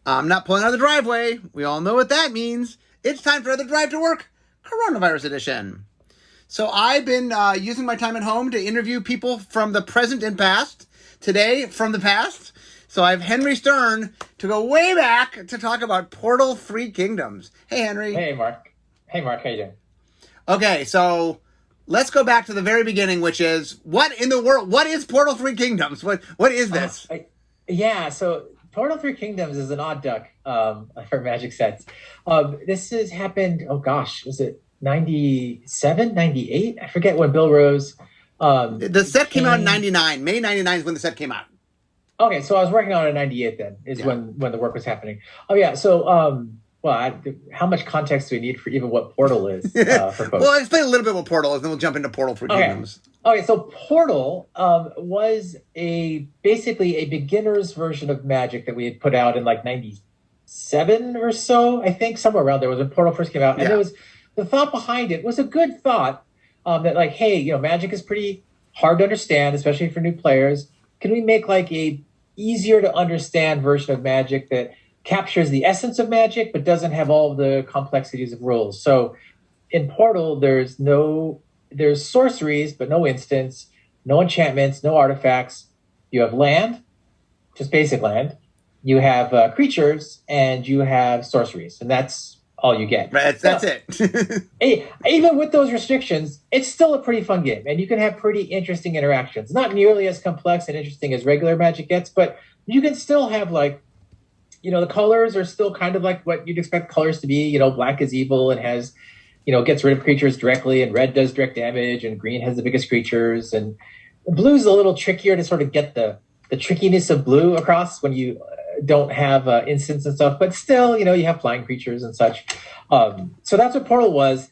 I'm not pulling out of the driveway. We all know what that means. It's time for the Drive to Work Coronavirus Edition. So I've been using my time at home to interview people from the present and past. Today, from the past. So I have Henry Stern to go way back to talk about Portal 3 Kingdoms. Hey, Henry. Hey, Mark. Hey, Mark. How you doing? Okay, so let's go back to the very beginning, which is, what in the world, what is Portal 3 Kingdoms? What is this? So Portal 3 Kingdoms is an odd duck for Magic sets. This has happened, oh gosh, was it 97, 98? I forget when Bill Rose... the set came out in 99. May 99 is when the set came out. Okay, so I was working on it in 98 then, when the work was happening. Oh yeah, so... how much context do we need for even what Portal is for folks? Well, explain a little bit what Portal is, then we'll jump into Portal 3 Kingdoms. Okay, so Portal was basically a beginner's version of Magic that we had put out in like 97 or so, I think, somewhere around there was when Portal first came out. And the thought behind it was a good thought that like, hey, Magic is pretty hard to understand, especially for new players. Can we make like a easier to understand version of Magic that captures the essence of Magic, but doesn't have all of the complexities of rules? So in Portal, there's sorceries, but no instants, no enchantments, no artifacts. You have land, just basic land. You have creatures, and you have sorceries, and that's all you get. Right, that's it. Even with those restrictions, it's still a pretty fun game, and you can have pretty interesting interactions. Not nearly as complex and interesting as regular Magic gets, but you can still have like, the colors are still kind of like what you'd expect colors to be. Black is evil and has, gets rid of creatures directly, and red does direct damage, and green has the biggest creatures, and blue's a little trickier to sort of get the trickiness of blue across when you don't have instants and stuff, but still, you have flying creatures and such. So that's what Portal was,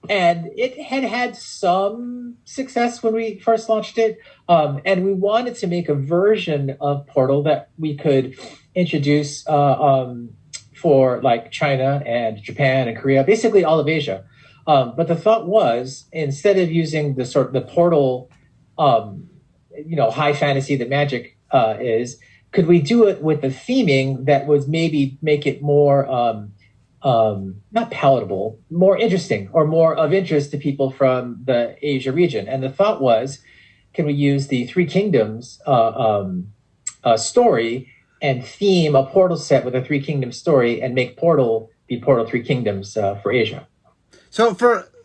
and it had some success when we first launched it, and we wanted to make a version of Portal that we could introduce for like China and Japan and Korea, basically all of Asia. But the thought was, instead of using the Portal, high fantasy that Magic is, could we do it with a theming that was maybe make it more not palatable, more interesting, or more of interest to people from the Asia region? And the thought was, can we use the Three Kingdoms story and theme a Portal set with a Three Kingdoms story and make Portal be Portal Three Kingdoms for Asia? So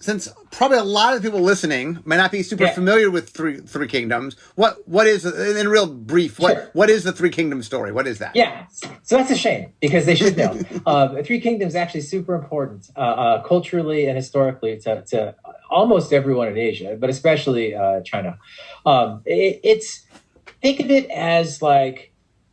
since probably a lot of people listening might not be super familiar with Three Kingdoms, what is, in real brief, what is the Three Kingdoms story? What is that? Yeah, so that's a shame because they should know. Three Kingdoms is actually super important culturally and historically to almost everyone in Asia, but especially China. Think of it as like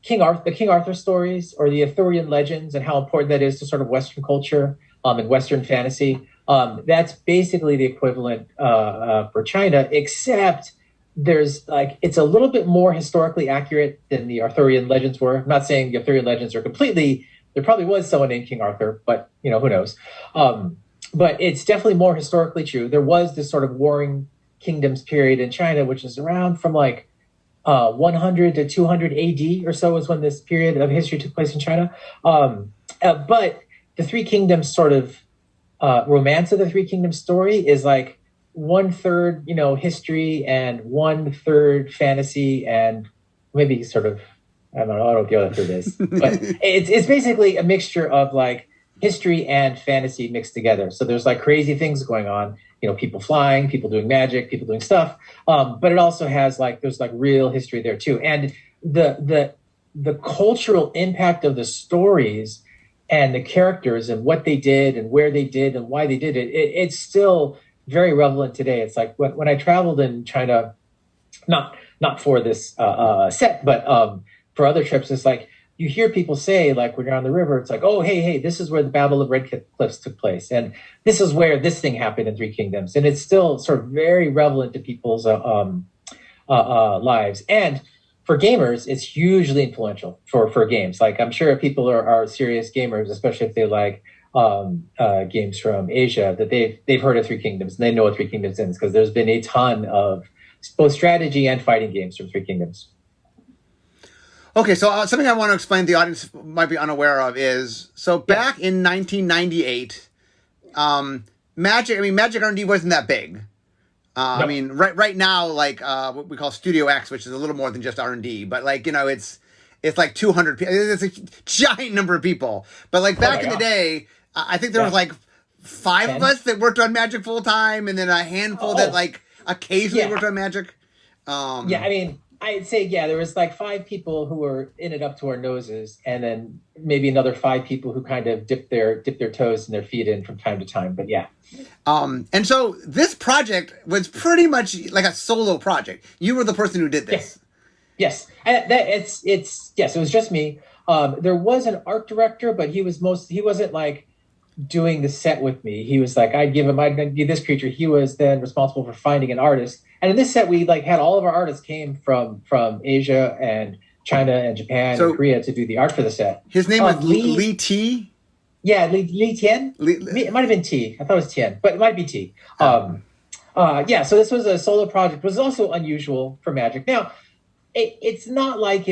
the King Arthur stories or the Arthurian legends and how important that is to sort of Western culture and Western fantasy. That's basically the equivalent for China, except there's it's a little bit more historically accurate than the Arthurian legends were. I'm not saying the Arthurian legends are completely, there probably was someone named King Arthur, but who knows? But it's definitely more historically true. There was this sort of warring kingdoms period in China, which is around from 100 to 200 AD or so is when this period of history took place in China. But the Three Kingdoms sort of romance of the Three Kingdoms story is like 1/3, history and 1/3 fantasy, and maybe sort of, I don't know what the other third is, but it's basically a mixture of like history and fantasy mixed together. So there's like crazy things going on, people flying, people doing magic, people doing stuff. But it also has there's real history there too. And the cultural impact of the stories and the characters and what they did and where they did and why they did it, it's still very relevant today. It's like when I traveled in China, not for this set, but for other trips, it's like you hear people say, when you're on the river, it's like, oh, hey, this is where the Battle of Red Cliffs took place. And this is where this thing happened in Three Kingdoms. And it's still sort of very relevant to people's lives. And for gamers, it's hugely influential for games. I'm sure people are serious gamers, especially if they like games from Asia, that they've heard of Three Kingdoms and they know what Three Kingdoms is, because there's been a ton of both strategy and fighting games from Three Kingdoms. Okay, so something I want to explain to the audience might be unaware of is, so back in 1998, Magic R&D wasn't that big. No. I mean, right now, like what we call Studio X, which is a little more than just R&D, but like, you know, it's like 200 people. It's a giant number of people. But like back in the day, I think there was like 5 of us that worked on Magic full time, and then a handful that like occasionally worked on Magic. I mean, I'd say, there was like 5 people who were in it up to our noses, and then maybe another 5 people who kind of dip their toes and their feet in from time to time. But and so this project was pretty much like a solo project. You were the person who did this. Yes. It was just me. There was an art director, but he wasn't like doing the set with me. He was like, I'd give this creature. He was then responsible for finding an artist. And in this set, we like had all of our artists came from Asia and China and Japan and Korea to do the art for the set. His name was Li T? Yeah, Li Tian. It might have been T. I thought it was Tian, but it might be T. So this was a solo project. It was also unusual for Magic. Now, it's not like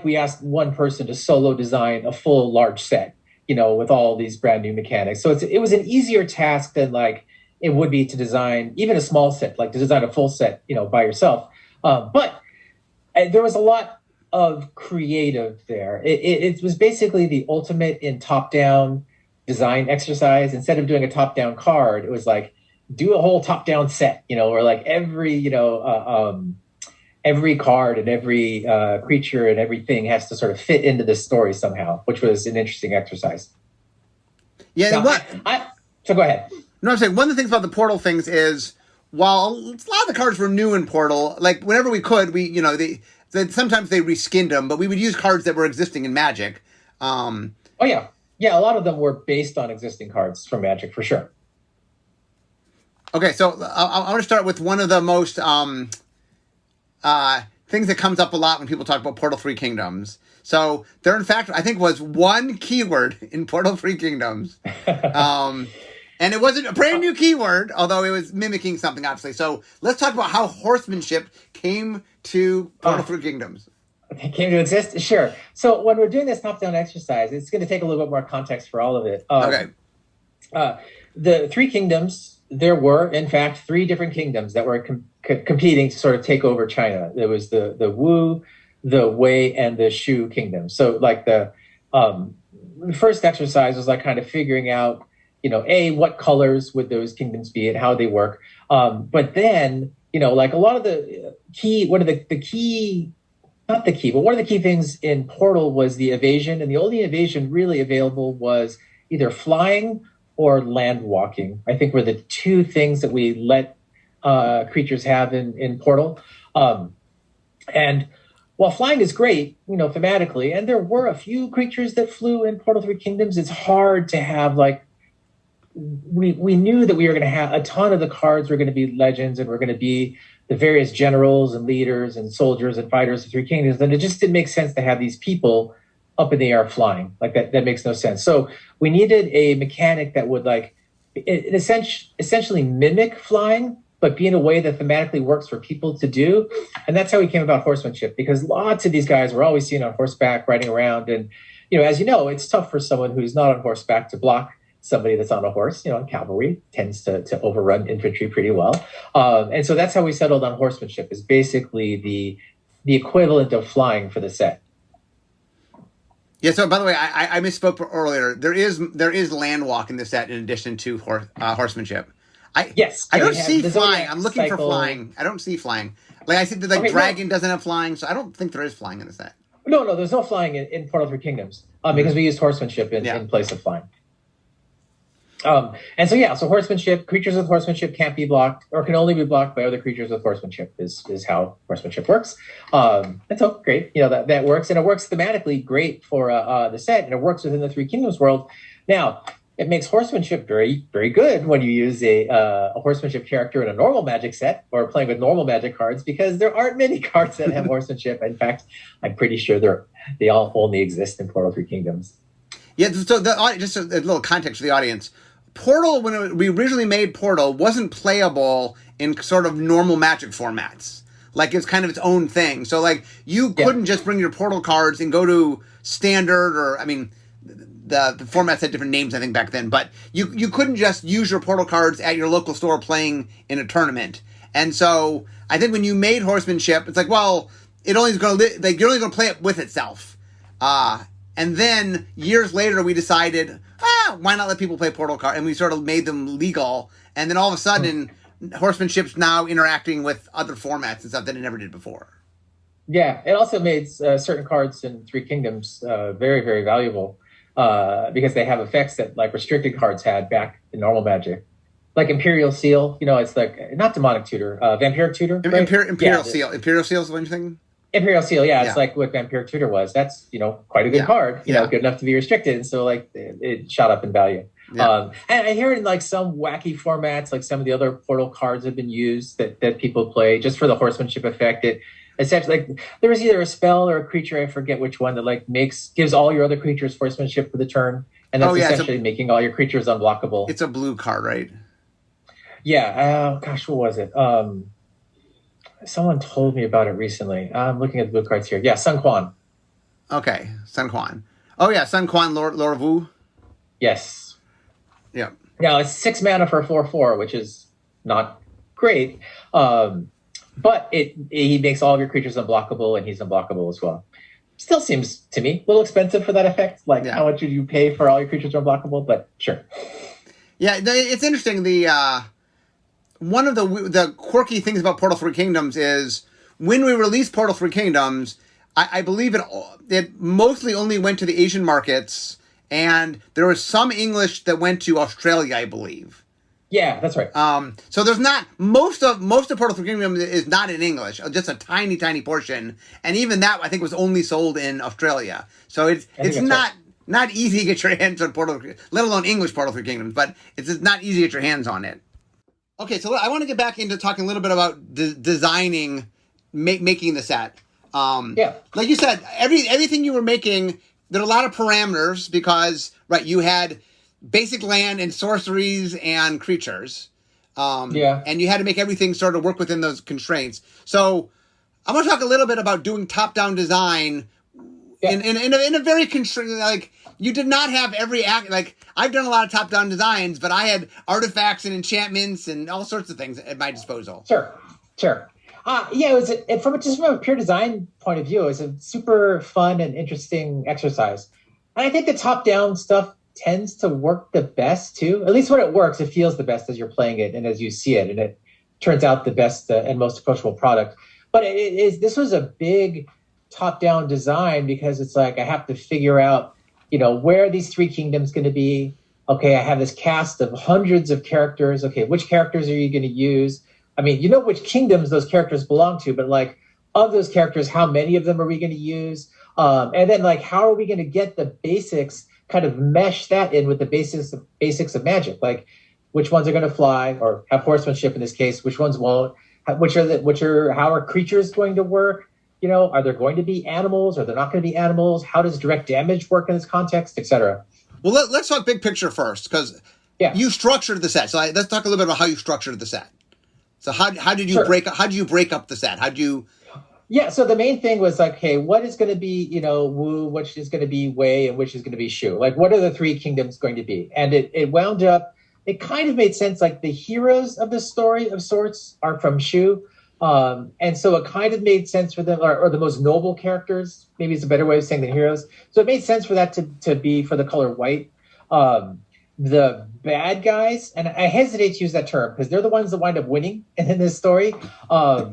we asked one person to solo design a full large set, you know, with all these brand new mechanics. So it was an easier task than like it would be to design even a small set, like to design a full set, you know, by yourself. But there was a lot of creative there. It was basically the ultimate in top-down design exercise. Instead of doing a top-down card, it was like do a whole top-down set, you know, or like every card and every creature and everything has to sort of fit into this story somehow, which was an interesting exercise. Yeah, so go ahead. No, I'm saying one of the things about the Portal things is while a lot of the cards were new in Portal, like whenever we could, sometimes they reskinned them, but we would use cards that were existing in Magic. A lot of them were based on existing cards from Magic for sure. Okay, so I want to start with one of the most things that comes up a lot when people talk about Portal 3 Kingdoms. So there, in fact, I think was one keyword in Portal 3 Kingdoms. And it wasn't a brand new keyword, although it was mimicking something, obviously. So let's talk about how horsemanship came to Portal 3 Kingdoms. It came to exist? Sure. So when we're doing this top-down exercise, it's going to take a little bit more context for all of it. The 3 kingdoms, there were, in fact, 3 different kingdoms that were competing to sort of take over China. There was the Wu, the Wei, and the Shu kingdoms. So like the first exercise was like kind of figuring out, you know, what colors would those kingdoms be and how they work. But then, you know, like a lot of the key, one of the key things in Portal was the evasion. And the only evasion really available was either flying or land walking. I think were the 2 things that we let creatures have in Portal. And while flying is great, you know, thematically, and there were a few creatures that flew in Portal 3 Kingdoms, it's hard to have like, we knew that we were going to have a ton of the cards were going to be legends and we're going to be the various generals and leaders and soldiers and fighters of 3 Kingdoms. And it just didn't make sense to have these people up in the air flying. Like that makes no sense. So we needed a mechanic that would like essentially mimic flying, but be in a way that thematically works for people to do. And that's how we came about horsemanship, because lots of these guys were always seen on horseback riding around. And, you know, as you know, it's tough for someone who's not on horseback to block somebody that's on a horse. You know, cavalry tends to overrun infantry pretty well. And so that's how we settled on horsemanship, is basically the equivalent of flying for the set. Yeah, so by the way, I misspoke earlier. There is land walk in this set in addition to horsemanship. I don't see flying. I'm looking for flying. I don't see flying. Like I said, Dragon doesn't have flying, so I don't think there is flying in the set. No, there's no flying in Portal 3 Kingdoms because we used horsemanship in place of flying. So horsemanship, creatures with horsemanship can't be blocked or can only be blocked by other creatures with horsemanship is how horsemanship works. And so great, you know, that works, and it works thematically great for the set, and it works within the 3 Kingdoms world. Now, it makes horsemanship very, very good when you use a horsemanship character in a normal Magic set or playing with normal Magic cards, because there aren't many cards that have horsemanship. In fact, I'm pretty sure they all only exist in Portal 3 Kingdoms. Yeah, so just a little context for the audience. Portal, when we originally made Portal, wasn't playable in sort of normal Magic formats. like it's kind of its own thing. So like you couldn't just bring your Portal cards and go to Standard, or I mean, the formats had different names I think back then, but you couldn't just use your Portal cards at your local store playing in a tournament. And so I think when you made Horsemanship, it's like, well, it only is going to like you're only going to play it with itself. And then years later, we decided, why not let people play Portal cards? And we sort of made them legal. And then all of a sudden, Horsemanship's now interacting with other formats and stuff that it never did before. Yeah, it also made certain cards in Three Kingdoms very, very valuable because they have effects that like restricted cards had back in normal Magic. Like Imperial Seal, it's like, not Demonic Tutor, Vampiric Tutor. Right? Imperial Seal. Imperial Seal is the one you're thinking? Imperial Seal, it's like what Vampiric Tutor was. That's, quite a good card, good enough to be restricted. And so like it shot up in value. Yeah. And I hear in like some wacky formats, like some of the other Portal cards have been used that people play just for the Horsemanship effect. It essentially, like, there was either a spell or a creature, I forget which one, that like gives all your other creatures Horsemanship for the turn. And that's essentially making all your creatures unblockable. It's a blue card, right? Yeah. Gosh, what was it? Someone told me about it recently. I'm looking at the blue cards here. Yeah, Sun Quan. Okay, Sun Quan. Oh yeah, Sun Quan, Lord of Wu. Yes. Yeah. Now it's 6 mana for 4/4, which is not great. But he makes all of your creatures unblockable, and he's unblockable as well. Still seems to me a little expensive for that effect. Like, how much would you pay for all your creatures unblockable? But sure. Yeah, it's interesting. One of the quirky things about Portal 3 Kingdoms is when we released Portal 3 Kingdoms, I believe it mostly only went to the Asian markets, and there was some English that went to Australia, I believe. Yeah, that's right. So there's not most of Portal 3 Kingdoms is not in English, just a tiny portion, and even that I think was only sold in Australia. So it's not easy to get your hands on Portal, let alone English Portal 3 Kingdoms, but it's just not easy to get your hands on it. Okay, so I want to get back into talking a little bit about designing, making the set. Like you said, everything you were making, there are a lot of parameters because, right, you had basic land and sorceries and creatures. And you had to make everything sort of work within those constraints. So I want to talk a little bit about doing top-down design in a very constrained, like, you did not have every act, like, I've done a lot of top-down designs, but I had artifacts and enchantments and all sorts of things at my disposal. Sure. It was from a pure design point of view, it was a super fun and interesting exercise. And I think the top-down stuff tends to work the best, too. At least when it works, it feels the best as you're playing it and as you see it, and it turns out the best and most approachable product. But this was a big top-down design because it's like I have to figure out, where are these Three Kingdoms going to be? Okay, I have this cast of hundreds of characters. Okay, which characters are you going to use? I mean, which kingdoms those characters belong to, but like of those characters, how many of them are we going to use? And then like, how are we going to get the basics, kind of mesh that in with the basics of Magic? Like, which ones are going to fly or have horsemanship in this case? Which ones won't? How are creatures going to work? Are there going to be animals? Are there not going to be animals? How does direct damage work in this context, etc.? Well, let's talk big picture first, because you structured the set. So let's talk a little bit about how you structured the set. So how did you break up the set? How did you? Yeah, so the main thing was like, hey, what is going to be, Wu, which is going to be Wei, and which is going to be Shu? Like, what are the Three Kingdoms going to be? And it wound up, it kind of made sense, like the heroes of the story of sorts are from Shu. And so it kind of made sense for them, or the most noble characters, maybe it's a better way of saying the heroes. So it made sense for that to be for the color white. The bad guys, and I hesitate to use that term because they're the ones that wind up winning in this story, are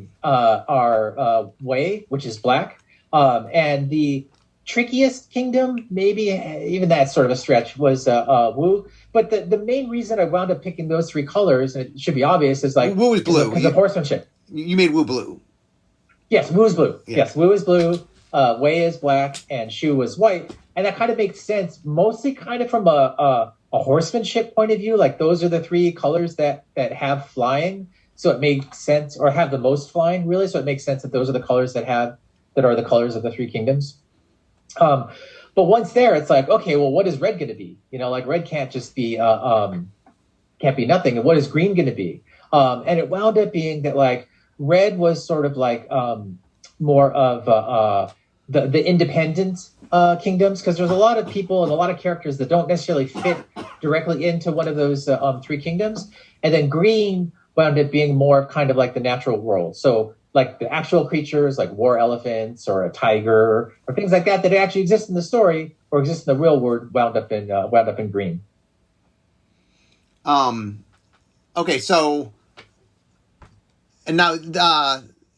Wei, which is black. And the trickiest kingdom, maybe even that's sort of a stretch, was Wu. But the main reason I wound up picking those three colors, and it should be obvious, is like Wu is blue because of horsemanship. You made Wu blue. Yes, Wu is blue. Yeah. Yes, Wu is blue. Wei is black, and Shu was white, and that kind of makes sense, mostly kind of from a horsemanship point of view. Like those are the three colors that have flying, so it made sense, or have the most flying, really. So it makes sense that those are the colors that are the colors of the Three Kingdoms. But once there, it's like, okay, well, what is red going to be? Like red can't just be can't be nothing. And what is green going to be? And it wound up being that, like, red was sort of like more of the independent kingdoms, because there's a lot of people and a lot of characters that don't necessarily fit directly into one of those three kingdoms. And then green wound up being more of kind of like the natural world. So like the actual creatures like war elephants or a tiger or things like that actually exist in the story or exist in the real world wound up in green. Okay, so and now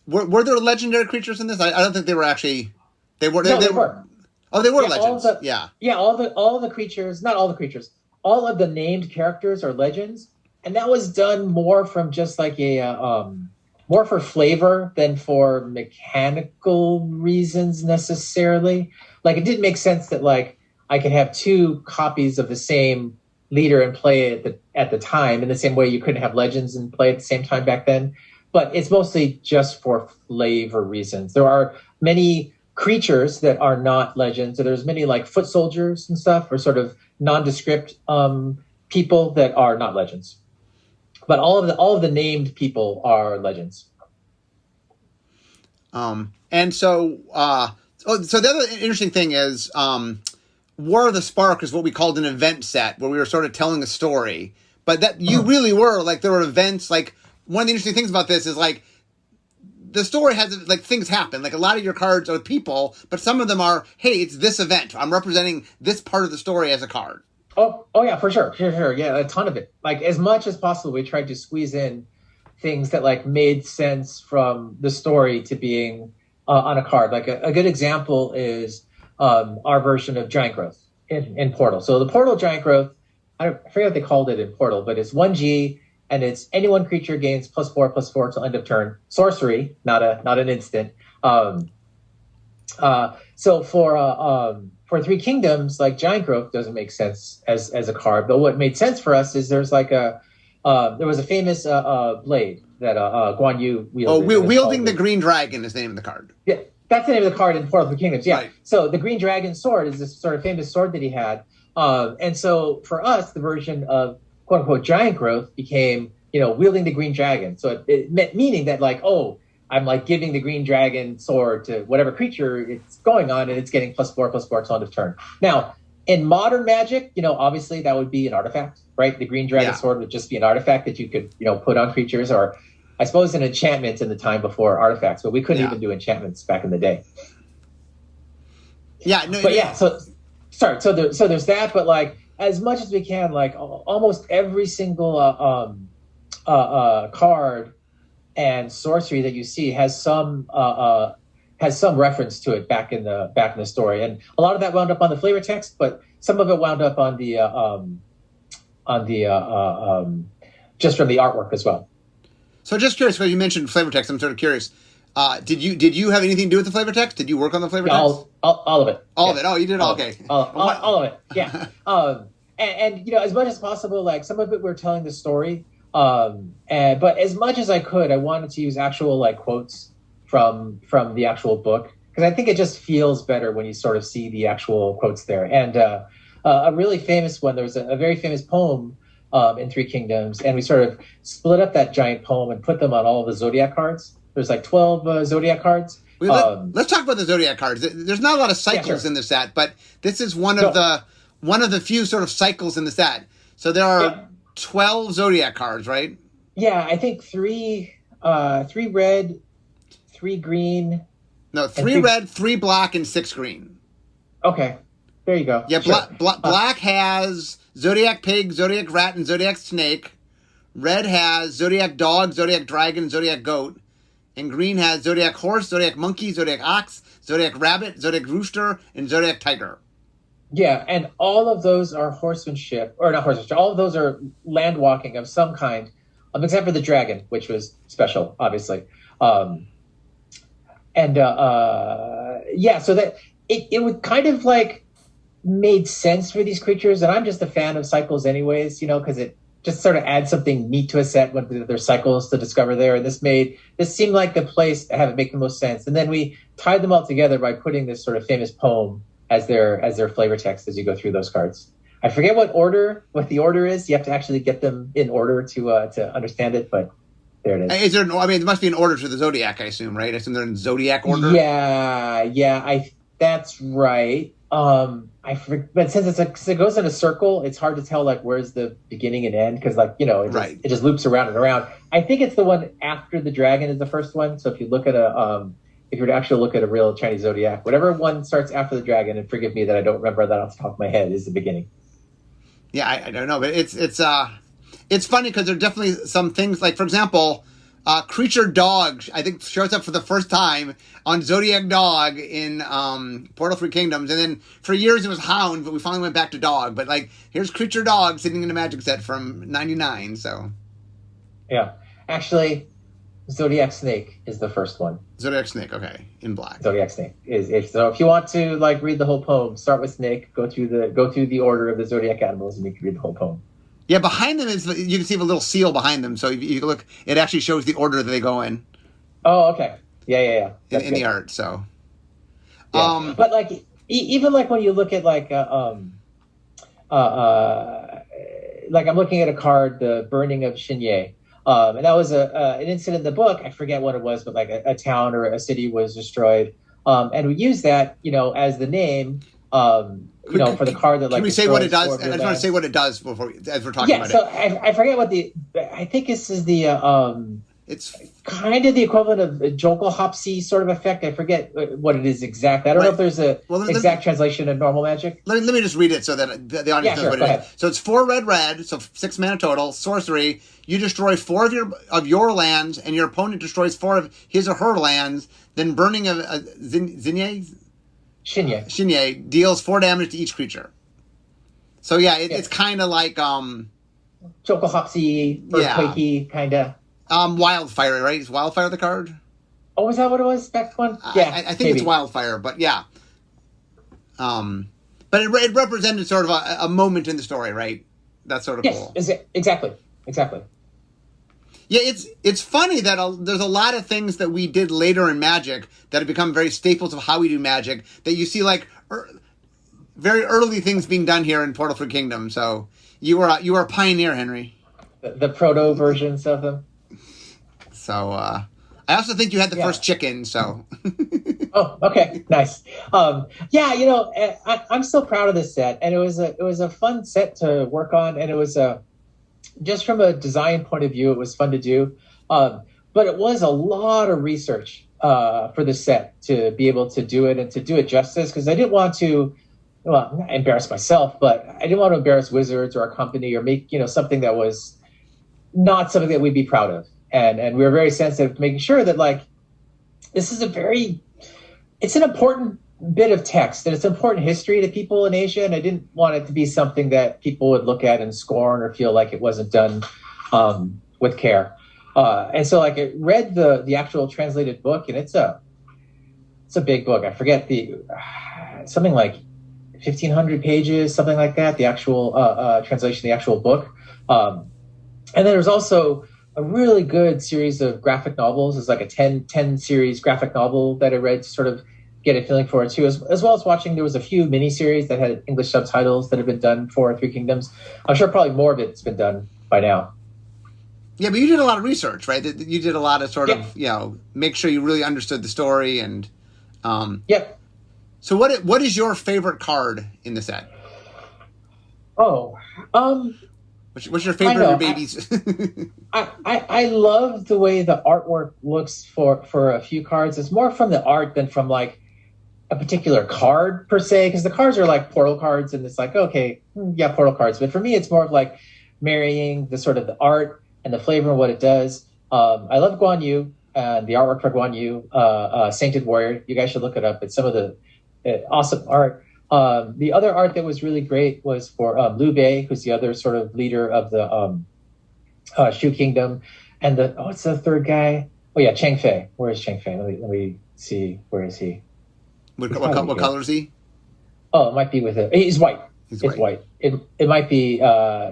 were there legendary creatures in this? I don't think they were actually. They were. They were. Oh, they were legends. All of the creatures, not all the creatures, all of the named characters are legends, and that was done more from just like a more for flavor than for mechanical reasons necessarily. Like it didn't make sense that like I could have two copies of the same leader and play it at the time in the same way you couldn't have legends and play at the same time back then. But it's mostly just for flavor reasons. There are many creatures that are not legends. So there's many like foot soldiers and stuff, or sort of nondescript people that are not legends. But all of the named people are legends. And so so the other interesting thing is War of the Spark is what we called an event set, where we were sort of telling a story. But that you really were like, there were events. Like one of the interesting things about this is like the story has like things happen. Like a lot of your cards are people, but some of them are, hey, it's this event. I'm representing this part of the story as a card. Oh yeah, for sure. Yeah, a ton of it. Like as much as possible, we tried to squeeze in things that like made sense from the story to being on a card. Like a good example is our version of Giant Growth in Portal. So the Portal Giant Growth, I forget what they called it in Portal, but it's 1G and it's any one creature gains +4/+4 till end of turn. Sorcery, not an instant. So for Three Kingdoms, like Giant Growth doesn't make sense as a card. But what made sense for us is there's like there was a famous blade that Guan Yu wielded. Oh, wielding the Green Dragon is the name of the card. Yeah, that's the name of the card in Portal Three Kingdoms. Yeah. Right. So the Green Dragon sword is this sort of famous sword that he had. And so for us, the version of quote unquote Giant Growth became, wielding the Green Dragon. So it meant meaning that like, oh, I'm like giving the Green Dragon sword to whatever creature it's going on, and it's getting +4/+4 till end of turn. Now, in modern Magic, obviously that would be an artifact, right? The Green Dragon sword would just be an artifact that you could, put on creatures, or I suppose an enchantment in the time before artifacts, but we couldn't even do enchantments back in the day. Yeah, no, but yeah, so there's that, but like as much as we can, like almost every single card and sorcery that you see has some reference to it back in the story, and a lot of that wound up on the flavor text, but some of it wound up on the just from the artwork as well. So just curious, because you mentioned flavor text, I'm sort of curious. Did you have anything to do with the flavor text? Did you work on the flavor text? All of it. All of it. Oh, you did. Okay. All of it. Yeah. And as much as possible, like some of it we're telling the story. But as much as I could, I wanted to use actual like quotes from the actual book, because I think it just feels better when you sort of see the actual quotes there. And a really famous one, there was a very famous poem in Three Kingdoms, and we sort of split up that giant poem and put them on all the Zodiac cards. There's like 12 Zodiac cards. Let's talk about the Zodiac cards. There's not a lot of cycles in the set, but this is one of the few sort of cycles in the set. So there are 12 Zodiac cards, right? Yeah, I think three red, 3 green. No, 3 red, 3 black, and 6 green. Okay, there you go. Yeah, sure. Black has Zodiac Pig, Zodiac Rat, and Zodiac Snake. Red has Zodiac Dog, Zodiac Dragon, Zodiac Goat. And green has Zodiac Horse, Zodiac Monkey, Zodiac Ox, Zodiac Rabbit, Zodiac Rooster, and Zodiac Tiger. Yeah, and all of those are horsemanship, or not horsemanship, all of those are land walking of some kind, except for the dragon, which was special, obviously. So that it would kind of like made sense for these creatures, and I'm just a fan of cycles anyways, because it just sort of adds something neat to a set when there's cycles to discover there, and this seemed like the place to have it make the most sense. And then we tied them all together by putting this sort of famous poem as their flavor text as you go through those cards. I forget what the order is. You have to actually get them in order to understand it, but There it is. Is there? I mean, there must be an order to the zodiac, I assume, right? I assume they're in zodiac order. Yeah. That's right. But since it goes in a circle, it's hard to tell like where's the beginning and end because it just loops around and around. I think it's the one after the dragon is the first one. So if you look at if you were to actually look at a real Chinese zodiac, whatever one starts after the dragon, and forgive me that I don't remember that off the top of my head, is the beginning. Yeah, I don't know, but it's funny because there are definitely some things like, for example, Creature Dog, I think, shows up for the first time on Zodiac Dog in Portal 3 Kingdoms, and then for years it was Hound, but we finally went back to Dog. But like, here's Creature Dog sitting in a Magic set from '99. So yeah, actually, Zodiac Snake is the first one. Zodiac Snake, okay, in black. Zodiac Snake is so. If you want to like read the whole poem, start with Snake. Go through the order of the zodiac animals, and you can read the whole poem. Yeah, behind them you can see a little seal behind them. So if you look, it actually shows the order that they go in. Oh, okay. Yeah. In the art, so. Yeah. But like even like when you look at like like I'm looking at a card, the Burning of Xinye. And that was an incident in the book. I forget what it was, but like a town or a city was destroyed. And we use that, as the name, for the card that like. Can we say what it does? I just want to say what it does before as we're talking about it. Yeah, so I forget what I think this is the. It's kind of the equivalent of a Jokulhopsy sort of effect. I forget what it is exactly. I don't know if there's exact translation of normal magic. Let me just read it so that the audience knows what it is. So it's 4 red, so 6 mana total. Sorcery. You destroy 4 of your lands, and your opponent destroys 4 of his or her lands. Then Burning of Xinye deals 4 damage to each creature. So yeah, it's kind of like Jokulhopsy, earthquakey kind of. Wildfire, right? Is Wildfire the card? Oh, is that what it was? Back one? Yeah, I think it's Wildfire, but yeah. But it represented sort of a moment in the story, right? That's sort of cool. Yes, exactly. Yeah, it's funny that there's a lot of things that we did later in Magic that have become very staples of how we do Magic that you see like very early things being done here in Portal 3 Kingdom. So you are a pioneer, Henry. The proto versions of them. So I also think you had the first chicken. So. Oh, okay, nice. I'm still proud of this set, and it was a fun set to work on, and it was just from a design point of view, it was fun to do. But it was a lot of research for the set to be able to do it and to do it justice, because I didn't want to, not embarrass myself, but I didn't want to embarrass Wizards or our company or make something that was not something that we'd be proud of. And we were very sensitive to making sure that like this is it's an important bit of text and it's important history to people in Asia, and I didn't want it to be something that people would look at and scorn or feel like it wasn't done with care. And so like I read the actual translated book, and it's a big book. I forget something like 1,500 pages, something like that. The actual translation, the actual book, and then there's also a really good series of graphic novels. It's like a 10 series graphic novel that I read to sort of get a feeling for it too, as well as watching. There was a few miniseries that had English subtitles that have been done for 3 Kingdoms. I'm sure probably more of it's been done by now. Yeah, but you did a lot of research, right? You did a lot of sort of, make sure you really understood the story and. Yep. So what is your favorite card in the set? What's your favorite of your babies? I love the way the artwork looks for a few cards. It's more from the art than from like a particular card per se, because the cards are like portal cards, and it's like, okay, portal cards. But for me, it's more of like marrying the sort of the art and the flavor of what it does. I love Guan Yu and the artwork for Guan Yu, Sainted Warrior. You guys should look it up. It's some of the awesome art. The other art that was really great was for Liu Bei, who's the other sort of leader of the Shu Kingdom. And what's the third guy? Oh yeah, Cheng Fei. Where is Cheng Fei? Let me see. Where is he? What color is he? Oh, it might be he's white. It's white. It might be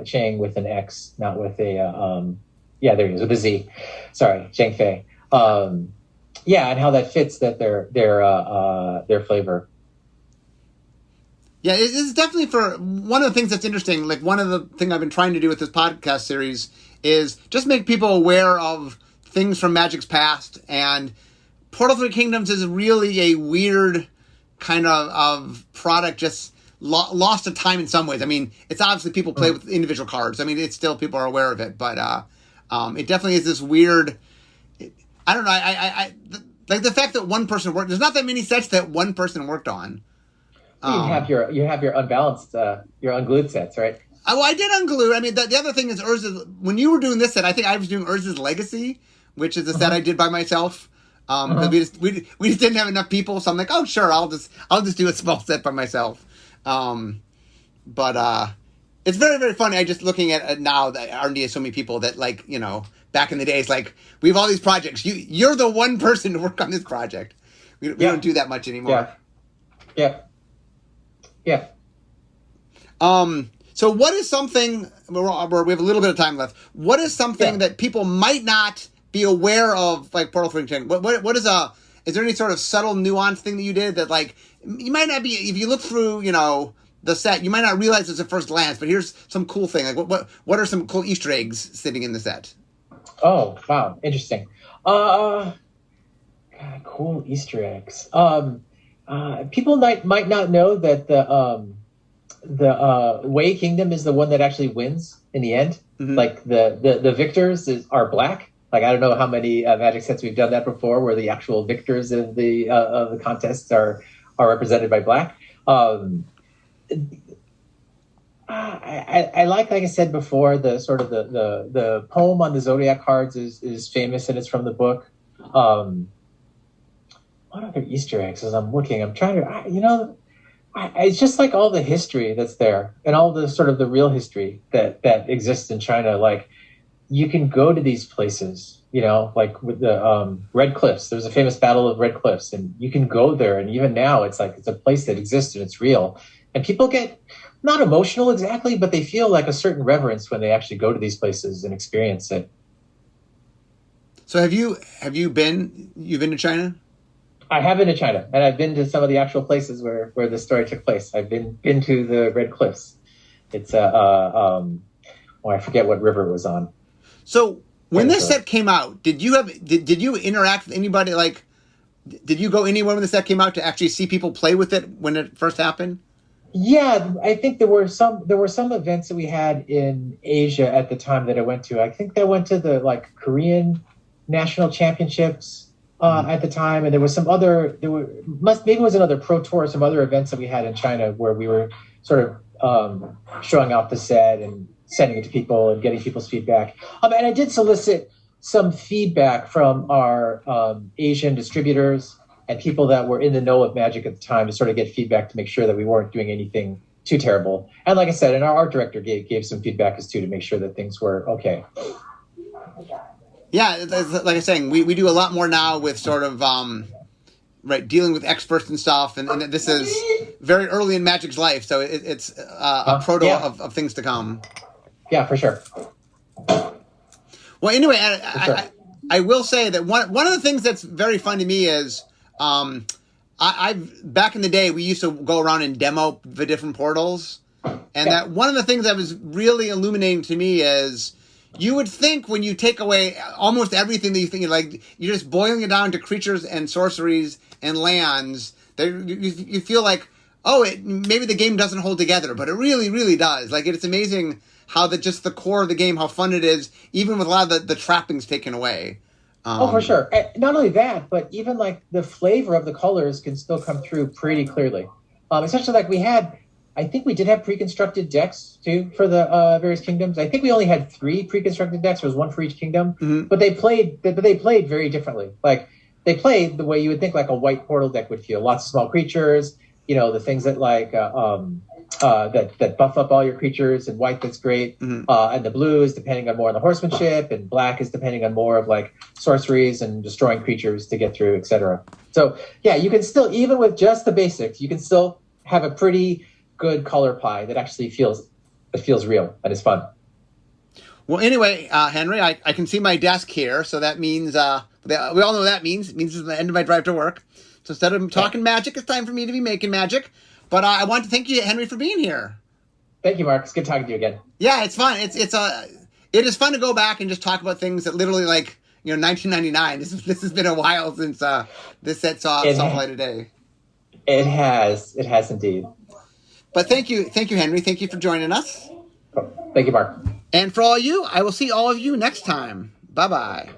Cheng with an X, not with a there he is with a Z. Sorry, Cheng Fei. And how that fits their flavor. Yeah, it's definitely for one of the things that's interesting. Like one of the things I've been trying to do with this podcast series is just make people aware of things from Magic's past, and Portal 3 Kingdoms is really a weird kind of product, just lost to time in some ways. I mean, it's obviously people play with individual cards. I mean, it's still, people are aware of it, but it definitely is this weird, I don't know, I like the fact that one person worked, there's not that many sets that one person worked on. You have your unbalanced, your unglued sets, right? Well, I did unglued. I mean, the other thing is Urza's, when you were doing this set, I think I was doing Urza's Legacy, which is a set I did by myself. We just didn't have enough people, so I'm like, oh sure, I'll just do a small set by myself. But it's very, very funny. I just looking at now that R&D has so many people that, like, you know, back in the days, like, we have all these projects. You're the one person to work on this project. We don't do that much anymore. Yeah. So what is something, we have a little bit of time left, what is something that people might not be aware of, like Portal 3 Kingdoms? What is there any sort of subtle nuance thing that you did that, like, you might not be, if you look through, you know, the set, you might not realize it's at first glance, but here's some cool thing. Like, what are some cool Easter eggs sitting in the set? Oh, wow. Interesting. God, cool Easter eggs. People might not know that the Wei Kingdom is the one that actually wins in the end. Mm-hmm. Like the victors are black. Like, I don't know how many Magic sets we've done that before, where the actual victors of the contests are represented by black. I like I said before, the sort of the poem on the Zodiac cards is famous, and it's from the book. What other Easter eggs? As I'm looking, I'm trying to, it's just like all the history that's there, and all the sort of the real history that exists in China. Like, you can go to these places, you know, like with the Red Cliffs. There's a famous Battle of Red Cliffs, and you can go there, and even now it's like it's a place that exists and it's real. And people get not emotional exactly, but they feel like a certain reverence when they actually go to these places and experience it. So have you been to China? I have been to China, and I've been to some of the actual places where the story took place. I've been to the Red Cliffs. It's I forget what river it was on. So when this set came out, did you interact with anybody? Like, did you go anywhere when the set came out to actually see people play with it when it first happened? Yeah, I think there were some events that we had in Asia at the time that I went to. I think I went to the Korean national championships at the time, and there was some other maybe it was another pro tour, some other events that we had in China where we were sort of showing off the set and sending it to people and getting people's feedback. And I did solicit some feedback from our Asian distributors and people that were in the know of Magic at the time to sort of get feedback to make sure that we weren't doing anything too terrible. And like I said, and our art director gave some feedback as too to make sure that things were okay. Yeah, like I was saying, we do a lot more now with sort of dealing with experts and stuff, and this is very early in Magic's life, so it's a proto of things to come. Yeah, for sure. Well, anyway, I will say that one of the things that's very fun to me is I've back in the day we used to go around and demo the different portals, and that one of the things that was really illuminating to me is you would think when you take away almost everything that you think, like you're just boiling it down to creatures and sorceries and lands, that you feel like, maybe the game doesn't hold together, but it really, really does. Like, it's amazing how just the core of the game, how fun it is, even with a lot of the trappings taken away. For sure. And not only that, but even like the flavor of the colors can still come through pretty clearly. Especially like I think we did have pre-constructed decks too for the various kingdoms. I think we only had 3 pre-constructed decks. There was one for each kingdom, but they played very differently. Like, they played the way you would think like a white portal deck would feel. Lots of small creatures, the things that like that buff up all your creatures, and white that's great, and the blue is depending on more on the horsemanship, and black is depending on more of like sorceries and destroying creatures to get through, etc. So yeah, you can still, even with just the basics, you can still have a pretty good color pie that actually feels real and is fun. Well, anyway, Henry, I can see my desk here, so that means we all know what that means. It means it's the end of my drive to work. So instead of talking magic, it's time for me to be making magic. But I want to thank you, Henry, for being here. Thank you, Mark. It's good talking to you again. Yeah, it's fun. It is fun to go back and just talk about things that literally, like, 1999. This has been a while since this set saw light of day. It has indeed. But thank you, Henry. Thank you for joining us. Thank you, Mark. And for all of you, I will see all of you next time. Bye-bye.